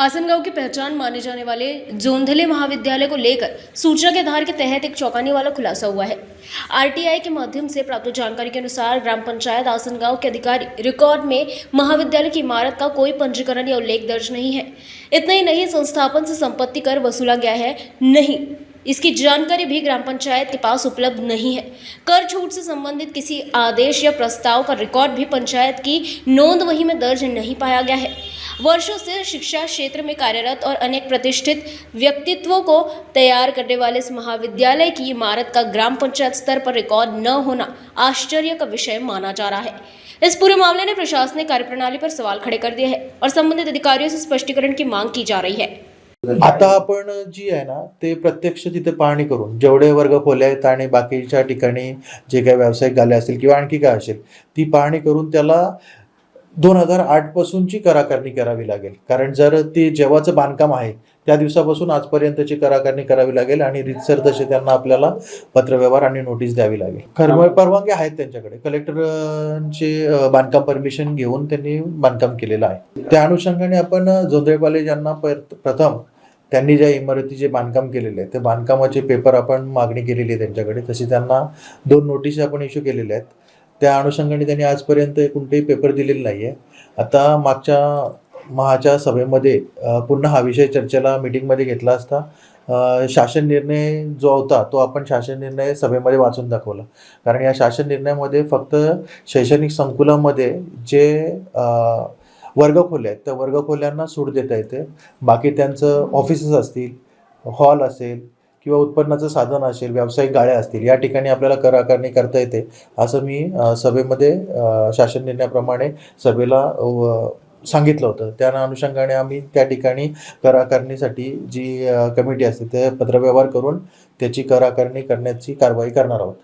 आसनगांव की पहचान माने जाने वाले जोंधले महाविद्यालय को लेकर सूचना के आधार के तहत एक चौंकाने वाला खुलासा हुआ है। आरटीआई के माध्यम से प्राप्त जानकारी के अनुसार ग्राम पंचायत आसनगांव के अधिकारी रिकॉर्ड में महाविद्यालय की इमारत का कोई पंजीकरण या उल्लेख दर्ज नहीं है। इतना ही नहीं, संस्थापन से संपत्ति कर वसूला गया है नहीं, इसकी जानकारी भी ग्राम पंचायत के पास उपलब्ध नहीं है। कर छूट से संबंधित किसी आदेश या प्रस्ताव का रिकॉर्ड भी पंचायत की नोंद वही में दर्ज नहीं पाया गया है। वर्षों से शिक्षा क्षेत्र में कार्यरत और अनेक प्रतिष्ठित व्यक्तित्वों को तैयार करने वाले इस महाविद्यालय की इमारत का ग्राम पंचायत स्तर पर रिकॉर्ड न होना आश्चर्य का विषय माना जा रहा है। इस पूरे मामले ने प्रशासनिक कार्यप्रणाली पर सवाल खड़े कर दिए हैं और संबंधित अधिकारियों से स्पष्टीकरण की मांग की जा रही है। आता आपण जी आहे ना ते प्रत्यक्ष तिथे पाहणी करून जेवढे वर्ग खोल्या आहेत आणि बाकीच्या ठिकाणी जे काही व्यावसायिक गाले असतील किंवा आणखी काय असेल ती पाहणी करून त्याला 2008 पासूनची करारणी करावी लागेल। कारण जर ते जेव्हाचं बांधकाम आहे त्या दिवसापासून आजपर्यंतची करारणी करावी लागेल आणि रितसर तसे त्यांना आपल्याला पत्रव्यवहार आणि नोटीस द्यावी लागेल। खरं परवानगी आहेत त्यांच्याकडे, कलेक्टरचे बांधकाम परमिशन घेऊन त्यांनी बांधकाम केलेलं आहे। त्या अनुषंगाने आपण जोंधळे कॉलेज यांना प्रथम त्यांनी ज्या इमारतीचे बांधकाम केलेले आहे ते बांधकामाचे पेपर आपण मागणी केलेली आहे त्यांच्याकडे, तशी त्यांना 2 नोटीस आपण इश्यू केलेल्या आहेत। त्या अनुषंगाने त्यांनी आजपर्यंत कोणतेही पेपर दिलेले नाहीये। आता मागच्या महाच्या सभेमध्ये पुन्हा हा विषय चर्चेला मीटिंगमध्ये घेतला असता शासन निर्णय जो होता तो आपण शासन निर्णय सभेमध्ये वाचून दाखवला। कारण या शासन निर्णयामध्ये फक्त शैक्षणिक संकुलामध्ये जे वर्गखोल्या आहेत त्या वर्गखोल्यांना सूट देता येते। बाकी त्यांचं ऑफिसेस असतील, हॉल असेल किंवा उत्पन्नाचं साधन असेल, व्यावसायिक गाळ्या असतील, या ठिकाणी आपल्याला कर आकारणी करता येते असं मी सभेमध्ये शासन निर्णयाप्रमाणे सभेला सांगितलं होतं। त्या अनुषंगाने आम्ही त्या ठिकाणी कर आकारणीसाठी जी कमिटी असते ते पत्रव्यवहार करून त्याची कर आकारणी करण्याची कारवाई करणार आहोत।